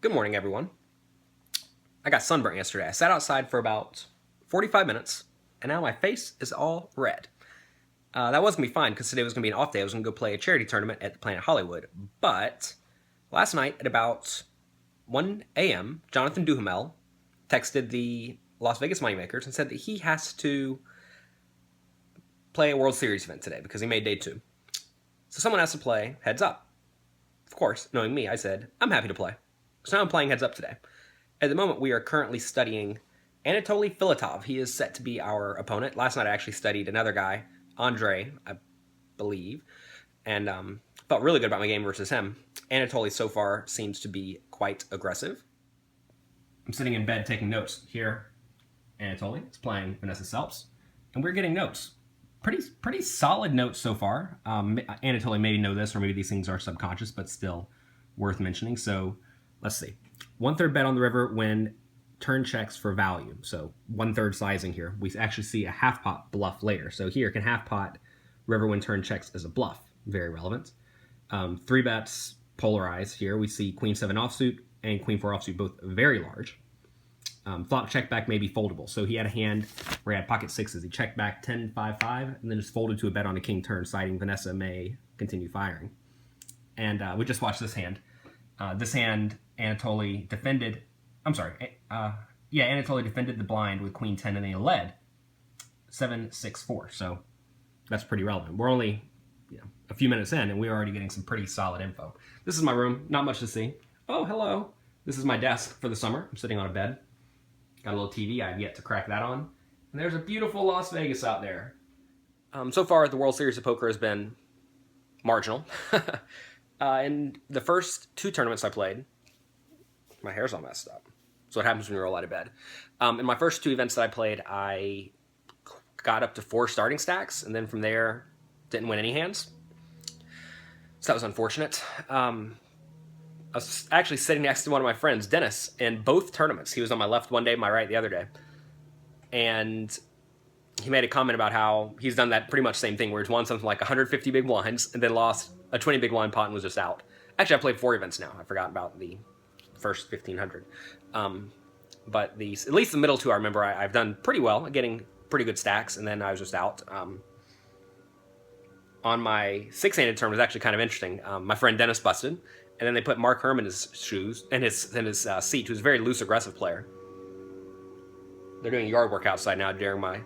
Good morning, everyone. I got sunburnt yesterday. I sat outside for about 45 minutes, and now my face is all red. That was going to be fine because today was going to be an off day. I was going to go play a charity tournament at the Planet Hollywood. But last night at about 1 a.m., Jonathan Duhamel texted the Las Vegas Moneymakers and said that he has to play a World Series event today because he made day two. So someone has to play Heads Up. Of course, knowing me, I said, I'm happy to play. So now I'm playing Heads Up today. At the moment, we are currently studying Anatoly Filatov. He is set to be our opponent. Last night, I actually studied another guy, Andre, I believe, and felt really good about my game versus him. Anatoly so far seems to be quite aggressive. I'm sitting in bed taking notes here. Anatoly is playing Vanessa Selps, and we're getting notes. Pretty solid notes so far. Anatoly maybe know this, or maybe these things are subconscious, but still worth mentioning. So let's see. 1/3 bet on the river when turn checks for value. So 1/3 sizing here. We actually see a half pot bluff later. So here can half pot river when turn checks as a bluff. Very relevant. 3 bets polarized here. We see queen 7 offsuit and queen 4 offsuit, both very large. Flop check back may be foldable. So he had a hand where he had pocket sixes. He checked back 10-5-5 and then just folded to a bet on a king turn, citing Vanessa may continue firing. And we just watched this hand. This hand, Anatoly defended. Anatoly defended the blind with queen 10 and they led 7-6-4. So that's pretty relevant. We're only a few minutes in and we're already getting some pretty solid info. This is my room. Not much to see. Oh, hello. This is my desk for the summer. I'm sitting on a bed. Got a little TV. I've yet to crack that on. And there's a beautiful Las Vegas out there. So far, the World Series of Poker has been marginal. In the first 2 tournaments I played, my hair's all messed up. That's what happens when you roll out of bed. In my first 2 events that I played, I got up to 4 starting stacks, and then from there, didn't win any hands. So that was unfortunate. I was actually sitting next to one of my friends, Dennis, in both tournaments. He was on my left one day, my right the other day. And he made a comment about how he's done that pretty much same thing, where he's won something like 150 big blinds and then lost a 20 big blind pot and was just out. Actually, I played 4 events now. I forgot about the first 1,500. But at least the middle 2, I remember I've done pretty well, getting pretty good stacks, and then I was just out. On my 6-handed turn was actually kind of interesting. My friend Dennis busted, and then they put Mark Herman in his shoes, in his seat, who's a very loose, aggressive player. They're doing yard work outside now during my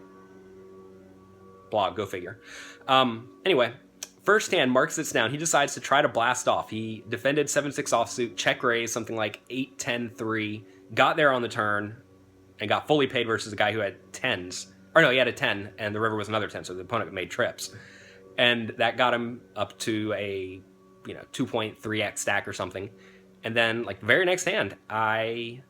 blog, go figure. Anyway, first hand, Mark sits down. He decides to try to blast off. He defended 7-6 offsuit, check raise, something like 8-10-3, got there on the turn, and got fully paid versus a guy who had 10s. Or no, he had a 10, and the river was another 10, so the opponent made trips. And that got him up to a 2.3x stack or something. And then, like, the very next hand, I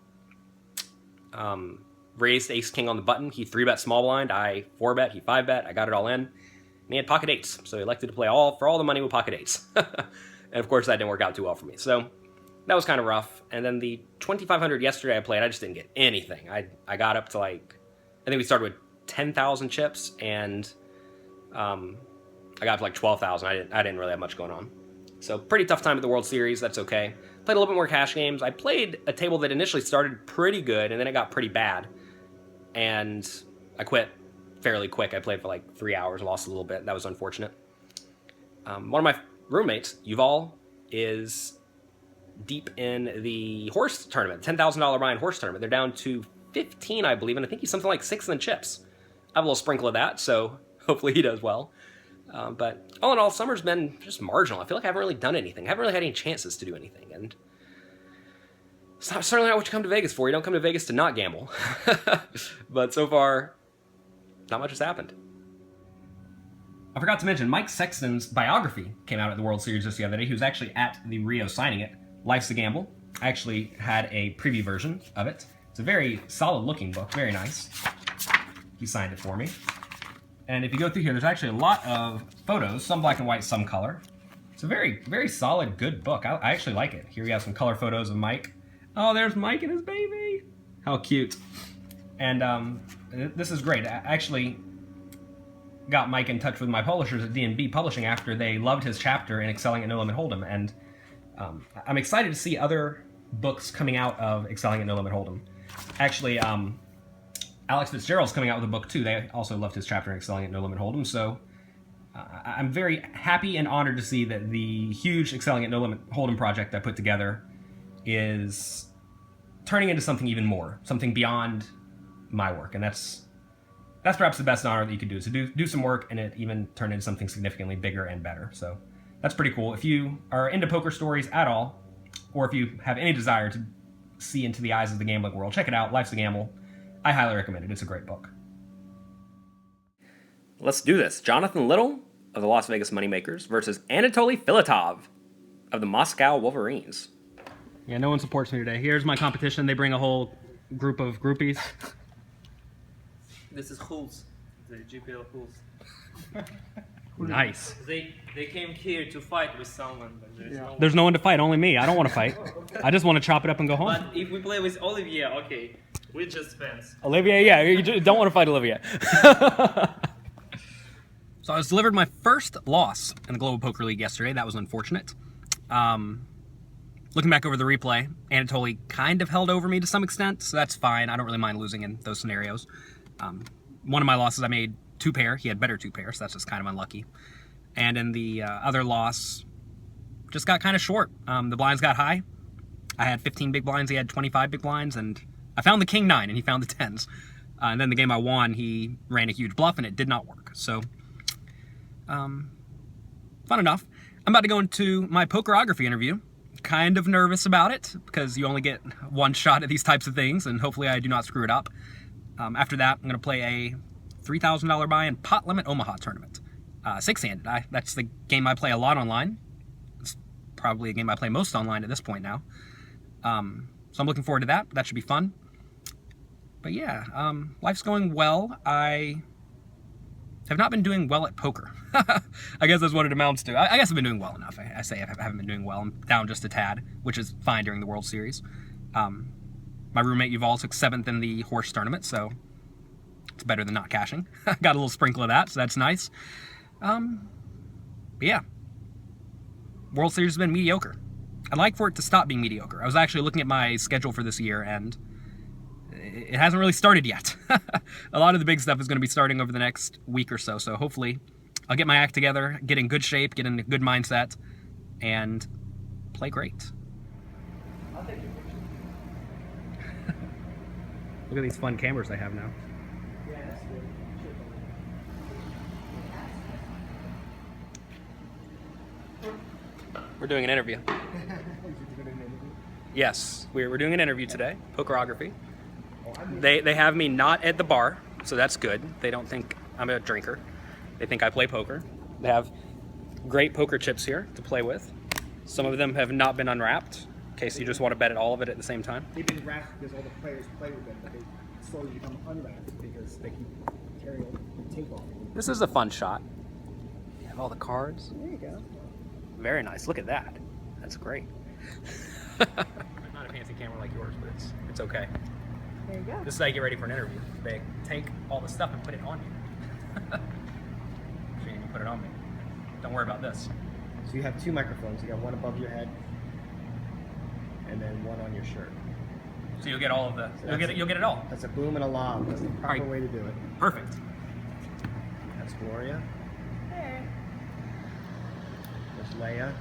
raised ace-king on the button. He 3-bet small blind. I 4-bet. He 5-bet. I got it all in. And he had pocket 8s. So he elected to play for all the money with pocket 8s. And, of course, that didn't work out too well for me. So that was kind of rough. And then the 2,500 yesterday I played, I just didn't get anything. I got up to, I think we started with 10,000 chips. And I got up to, 12,000. I didn't really have much going on. So pretty tough time at the World Series. That's okay. Played a little bit more cash games. I played a table that initially started pretty good, and then it got pretty bad. And I quit fairly quick. I played for 3 hours, lost a little bit. That was unfortunate. One of my roommates, Yuval, is deep in the horse tournament, $10,000 buy-in horse tournament. They're down to 15, I believe, and I think he's something like 6th in chips. I have a little sprinkle of that, so hopefully he does well. But all in all, summer's been just marginal. I feel like I haven't really done anything. I haven't really had any chances to do anything. And it's certainly not what you come to Vegas for. You don't come to Vegas to not gamble. But so far, not much has happened. I forgot to mention, Mike Sexton's biography came out at the World Series just the other day. He was actually at the Rio signing it. Life's a Gamble. I actually had a preview version of it. It's a very solid-looking book. Very nice. He signed it for me. And if you go through here, there's actually a lot of photos, some black and white, some color. It's a very, very solid, good book. I actually like it. Here we have some color photos of Mike. Oh, there's Mike and his baby. How cute. And this is great. I actually got Mike in touch with my publishers at D&B Publishing after they loved his chapter in Excelling at No Limit Hold'em. And I'm excited to see other books coming out of excelling at No Limit Hold'em. Actually, Alex Fitzgerald's coming out with a book too. They also loved his chapter in excelling at No Limit Hold'em. So I'm very happy and honored to see that the huge excelling at No Limit Hold'em project I put together is turning into something even more, something beyond my work, and that's perhaps the best honor that you could do, is to do some work and it even turn into something significantly bigger and better. So that's pretty cool. If you are into poker stories at all, or if you have any desire to see into the eyes of the gambling world, check it out. Life's a Gamble. I highly recommend it. It's a great book. Let's do this. Jonathan Little of the Las Vegas Moneymakers versus Anatoly Filatov of the Moscow Wolverines. Yeah, no one supports me today. Here's my competition. They bring a whole group of groupies. This is Hulz, the GPL Hulz. Nice. They came here to fight with someone, but There's no one to fight, only me. I don't want to fight. I just want to chop it up and go home. But if we play with Olivier, okay, we're just fans. Olivier, yeah, you don't want to fight Olivier. So I was delivered my first loss in the Global Poker League yesterday. That was unfortunate. Looking back over the replay, Anatoly kind of held over me to some extent, so that's fine. I don't really mind losing in those scenarios. One of my losses I made 2-pair. He had better 2-pair, so that's just kind of unlucky. And in the other loss, just got kind of short. The blinds got high. I had 15 big blinds. He had 25 big blinds, and I found the king 9, and he found the 10s. And then the game I won, he ran a huge bluff, and it did not work. So, fun enough. I'm about to go into my pokerography interview. Kind of nervous about it, because you only get one shot at these types of things, and hopefully I do not screw it up. After that, I'm going to play a $3,000 buy-in Pot Limit Omaha tournament. 6-handed. That's the game I play a lot online. It's probably a game I play most online at this point now. So I'm looking forward to that. That should be fun. But yeah, life's going well. I have not been doing well at poker. I guess that's what it amounts to. I guess I've been doing well enough. I say I haven't been doing well. I'm down just a tad, which is fine during the World Series. My roommate Yuval took 7th in the horse tournament, so it's better than not cashing. I got a little sprinkle of that, so that's nice. But yeah, World Series has been mediocre. I'd like for it to stop being mediocre. I was actually looking at my schedule for this year, and it hasn't really started yet. A lot of the big stuff is going to be starting over the next week or so, so hopefully I'll get my act together, get in good shape, get in a good mindset, and play great. I'll take your picture. Look at these fun cameras I have now. Yeah, that's good. We're doing an interview. Yes, we're doing an interview today, pokerography. They have me not at the bar, so that's good. They don't think I'm a drinker. They think I play poker. They have great poker chips here to play with. Some of them have not been unwrapped, in case you just want to bet at all of it at the same time. They've been wrapped because all the players play with them, but they slowly become unwrapped because they keep carrying the tape off. This is a fun shot. You have all the cards. There you go. Very nice. Look at that. That's great. Not a fancy camera like yours, but it's okay. There you go. This is how you get ready for an interview. They take all the stuff and put it on you. Shane, you put it on me. Don't worry about this. So you have 2 microphones. You got one above your head, and then one on your shirt. So you'll get all of the. You'll get it all. That's a boom and a lob. That's the proper Right. way to do it. Perfect. That's Gloria. Hey. There's Leia,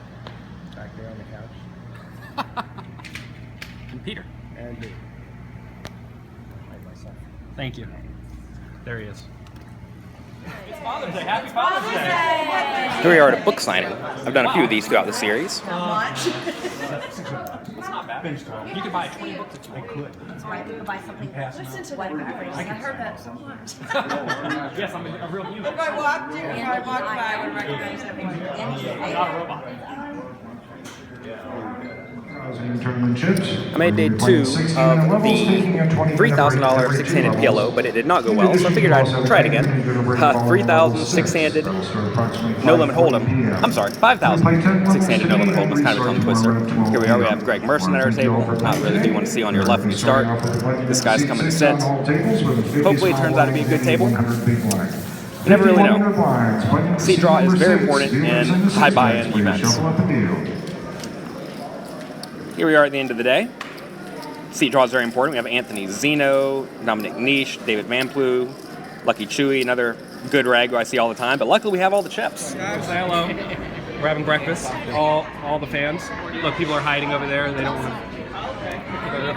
back there on the couch, And Peter. and me. Like myself. Thank you. There he is. It's Father's Day. Happy Father's Day. Day. Here we are at a book signing. I've done a few of these throughout the series. How much? It's not bad. You could buy 20 books if you want. That's right. We could buy something. Listen to that average. I heard that so much. Yes, I'm a real human. If I walked by, I would recognize everyone. I'm not a robot. I made day 2 of the $3,000 6-handed PLO, but it did not go well, so I figured I'd try it again. 3,000 6-handed No Limit Hold'em. I'm sorry, 5,000 6-handed No Limit Hold'em was kind of a tongue twister. Here we are, we have Greg Merson at our table. Not really who you want to see on your left when you start. This guy's coming to sit. Hopefully it turns out to be a good table. You never really know. Seat draw is very important in high buy-in events. here we are at the end of the day. Seat draw is very important. We have Anthony Zeno, Dominic Niche, David Van Plu, Lucky Chewy, another good rag who I see all the time. But luckily, we have all the chips. Guys, say hello. We're having breakfast. All the fans. Look, people are hiding over there. They don't want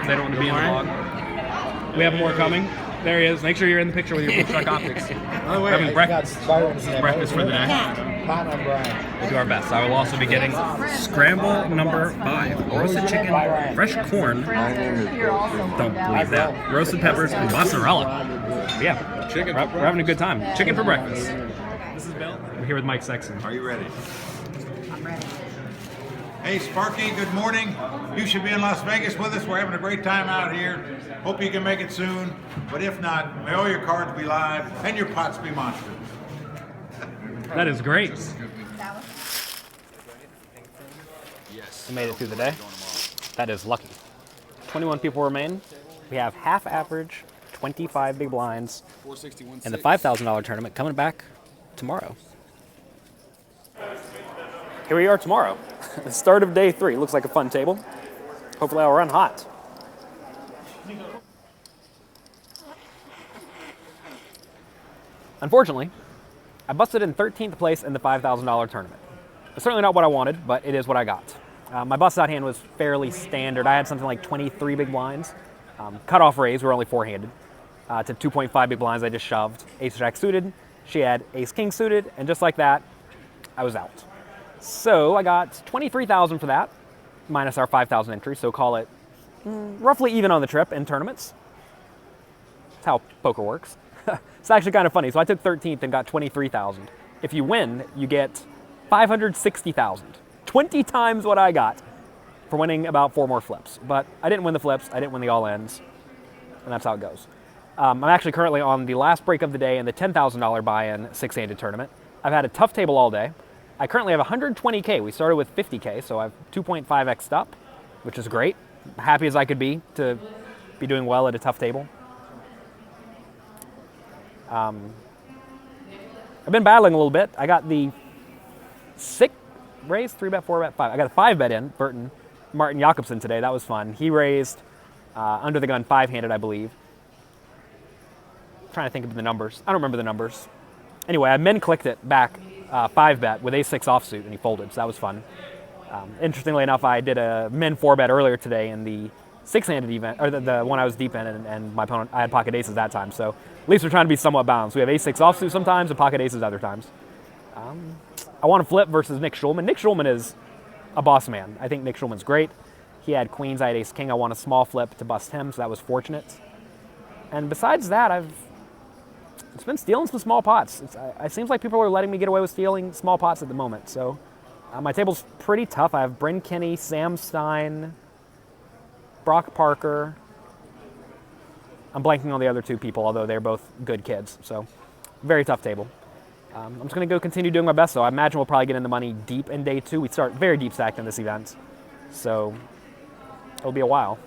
to be in the vlog. We have more coming. There he is. Make sure you're in the picture with your Bullshock Optics. Oh, We're having breakfast. This is breakfast for the day. Pot on Brian. We'll do our best. I will also be getting scramble number 5. Roasted chicken, fresh corn. Don't believe that. Roasted peppers and mozzarella. But yeah, chicken. We're having a good time. Chicken for breakfast. This is Bill. I'm here with Mike Sexton. Are you ready? Hey, Sparky, good morning. You should be in Las Vegas with us. We're having a great time out here. Hope you can make it soon. But if not, may all your cards be live and your pots be monster. That is great. We made it through the day. That is lucky. 21 people remain. We have half average, 25 big blinds, and the $5,000 tournament coming back tomorrow. Here we are tomorrow. The start of day 3. Looks like a fun table. Hopefully I'll run hot. Unfortunately, I busted in 13th place in the $5,000 tournament. It's certainly not what I wanted, but it is what I got. My busted out hand was fairly standard. I had something like 23 big blinds. Cutoff raise were only 4-handed. To 2.5 big blinds I just shoved. Ace-Jack suited. She had Ace-King suited, and just like that, I was out. So I got 23,000 for that, minus our 5,000 entry, so call it roughly even on the trip in tournaments. That's how poker works. It's actually kind of funny. So I took 13th and got 23,000. If you win, you get 560,000. 20 times what I got for winning about 4 more flips. But I didn't win the flips. I didn't win the all-ins. And that's how it goes. I'm actually currently on the last break of the day in the $10,000 buy-in 6-handed tournament. I've had a tough table all day. I currently have 120K. We started with 50K, so I've 2.5x'd up, which is great. Happy as I could be to be doing well at a tough table. I've been battling a little bit. I got the 6 raise, 3-bet, 4-bet, 5. I got a 5-bet in, Burton Martin Jakobsen today. That was fun. He raised under the gun 5-handed, I believe. I'm trying to think of the numbers. I don't remember the numbers. Anyway, I min clicked it back 5-bet with Ace-6 offsuit, and he folded, so that was fun. Interestingly enough, I did a min 4-bet earlier today in the 6-handed event, or the one I was deep in, and my opponent, I had pocket aces that time, so at least we're trying to be somewhat balanced. We have Ace-6 offsuit sometimes and pocket aces other times. I want to flip versus Nick Schulman. Nick Schulman is a boss man. I think Nick Schulman's great. He had queens, I had Ace-King. I won a small flip to bust him, so that was fortunate. And besides that, it's been stealing some small pots. It seems like people are letting me get away with stealing small pots at the moment. So my table's pretty tough. I have Bryn Kinney, Sam Stein, Brock Parker. I'm blanking on the other 2 people, although they're both good kids. So very tough table. I'm just going to go continue doing my best, though. I imagine we'll probably get in the money deep in day 2. We start very deep stacked in this event. So it'll be a while.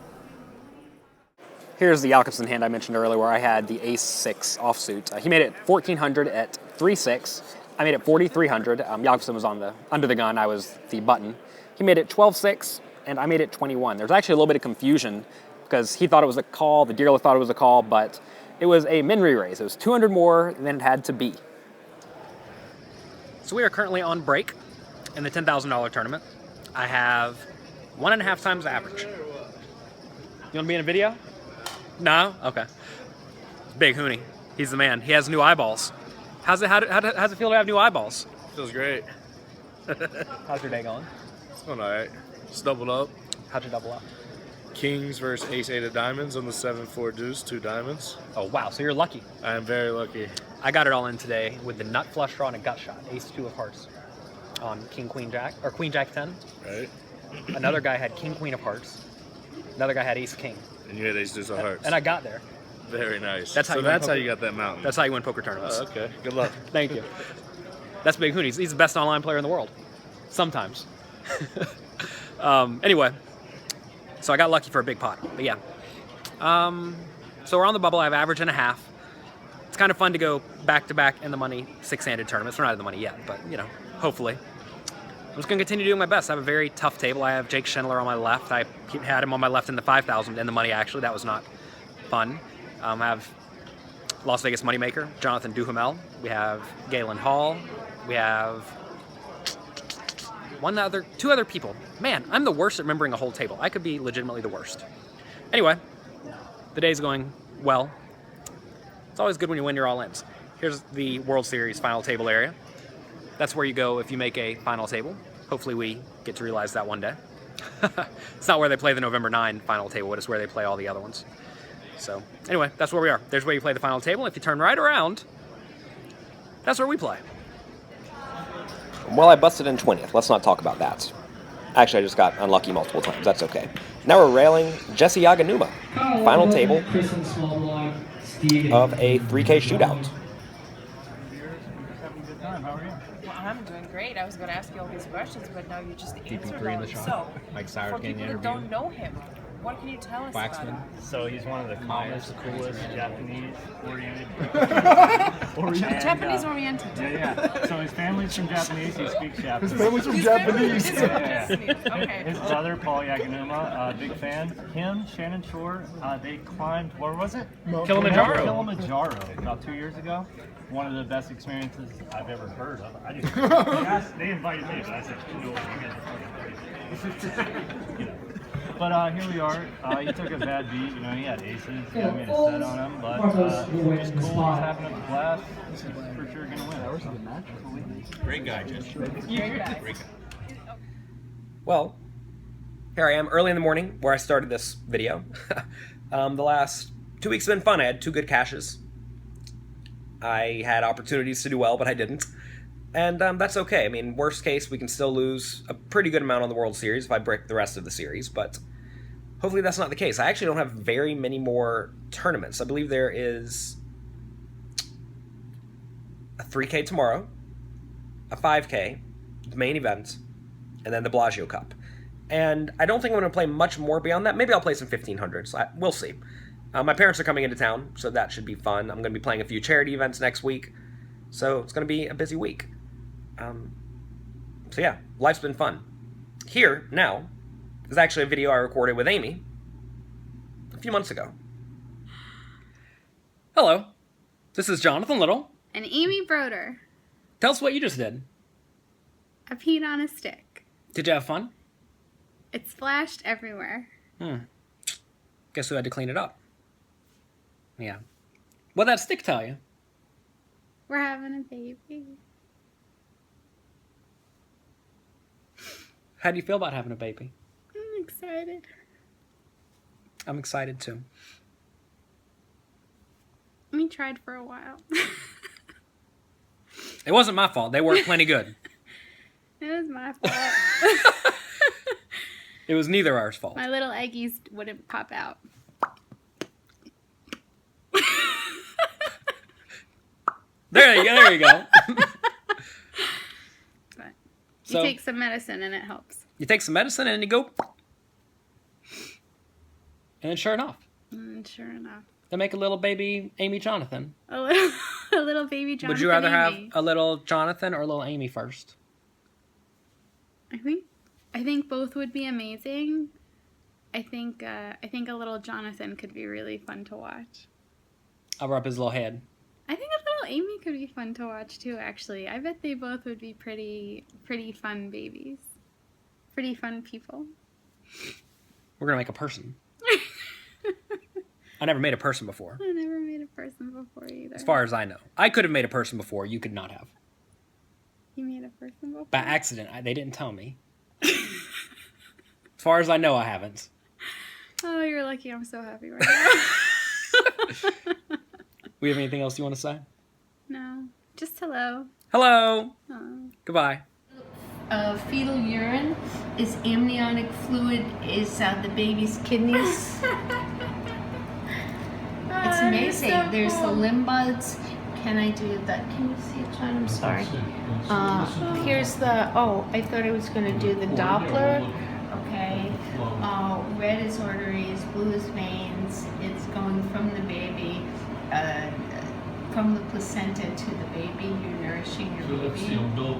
Here's the Jakobsen hand I mentioned earlier where I had the Ace-6 offsuit. He made it 1,400 at 3-6. I made it 4,300. Jakobsen was under the gun. I was the button. He made it 12-6, and I made it 21. There's actually a little bit of confusion because he thought it was a call, the dealer thought it was a call, but it was a min re-raise. It was 200 more than it had to be. So we are currently on break in the $10,000 tournament. I have 1.5 times average. You want to be in a video? No? Okay. Big Hooney. He's the man. He has new eyeballs. How's it feel to have new eyeballs? Feels great. How's your day going? It's going all right. Just doubled up. How'd you double up? Kings versus Ace-8 of diamonds on the 7-4 deuce, 2 diamonds. Oh, wow. So you're lucky. I am very lucky. I got it all in today with the nut flush draw and a gut shot. Ace-2 of hearts on King, Queen, Jack, or Queen, Jack, 10. Right? Another guy had King, Queen of hearts. Another guy had Ace-King. And you had Ace-Deuce of hearts. And I got there. Very nice. That's how you got that mountain. That's how you win poker tournaments. Oh, okay. Good luck. Thank you. That's Big Hooney. He's the best online player in the world. Sometimes. Anyway, so I got lucky for a big pot. But yeah. So we're on the bubble. I have average and a half. It's kind of fun to go back-to-back in the money 6-handed tournaments. We're not in the money yet, but, you know, hopefully. I'm just going to continue doing my best. I have a very tough table. I have Jake Schindler on my left. I had him on my left in the 5,000 and the money, actually. That was not fun. I have Las Vegas Moneymaker, Jonathan Duhamel. We have Galen Hall. We have two other people. Man, I'm the worst at remembering a whole table. I could be legitimately the worst. Anyway, the day's going well. It's always good when you win your all-ins. Here's the World Series final table area. That's where you go if you make a final table. Hopefully we get to realize that one day. It's not where they play the November 9 final table, it's where they play all the other ones. So anyway, that's where we are. There's where you play the final table. If you turn right around, that's where we play. Well, I busted in 20th. Let's not talk about that. Actually, I just got unlucky multiple times. That's okay. Now we're railing Jesse Aganuma. Final table of a 3K shootout. Well, I'm doing great. I was going to ask you all these questions, but now you just answered DP3 in the them. shop. So, Mike Sauer for getting people that interviewed. don't know him, what can you tell us about him? So he's one of the calmest, coolest, Japanese-oriented. Japanese-oriented. Yeah. So his family's from Japanese. He speaks Japanese. His family is Japanese. Okay. His brother, Paul Yaganuma, big fan. Him, Shannon Shore, they climbed, where was it? Kilimanjaro. Kilimanjaro about 2 years ago. One of the best experiences I've ever heard of. They invited me, but I said, no, you guys are fucking crazy. But here we are. He took a bad beat. He had aces. He made a set on him, but just cool. He's having a blast. He's for sure gonna win. Great guy, Jesse. Great guy. Well, here I am early in the morning where I started this video. The last 2 weeks have been fun. I had 2 good caches. I had opportunities to do well, but I didn't. And that's okay. I mean, worst case, we can still lose a pretty good amount on the World Series if I break the rest of the series, but hopefully that's not the case. I actually don't have very many more tournaments. I believe there is a 3K tomorrow, a 5K, the main event, and then the Bellagio Cup. And I don't think I'm going to play much more beyond that. Maybe I'll play some 1500s. We'll see. My parents are coming into town, so that should be fun. I'm going to be playing a few charity events next week, so it's going to be a busy week. So yeah, life's been fun. Here, now, is actually a video I recorded with Amy a few months ago. Hello, this is Jonathan Little. And Amy Broder. Tell us what you just did. I peed on a stick. Did you have fun? It splashed everywhere. Guess who had to clean it up? Yeah. What'd that stick tell you? We're having a baby. How do you feel about having a baby? I'm excited. I'm excited too. We tried for a while. It wasn't my fault. They worked plenty good. It was my fault. It was neither ours fault. My little eggies wouldn't pop out. There you go. But So- you take some medicine and it helps. You take some medicine and you go. And then sure enough, And sure enough. they make a little baby Amy Jonathan. A little baby Jonathan. Would you rather have Amy. a little Jonathan or a little Amy first? I think both would be amazing. I think a little Jonathan could be really fun to watch. I'll rub his little head. I think a little Amy could be fun to watch too, actually. I bet they both would be pretty fun babies. Pretty fun people. We're gonna make a person. I never made a person before, I never made a person before either. as far as I know. I could have made a person before. You could not have. You made a person before? By accident. They didn't tell me. As far as I know, I haven't. Oh, you're lucky. I'm so happy right now. We have anything else you want to say? No. Just hello. Hello. Oh. Goodbye. Fetal urine is amniotic fluid, is the baby's kidneys. It's amazing. So There's cool. the limb buds. Can I do that? Can you see it, John? I'm sorry. Here's the, I thought I was going to do the Doppler. Okay. Red is arteries, blue is veins. It's going from the baby, from the placenta to the baby. You're nourishing your baby.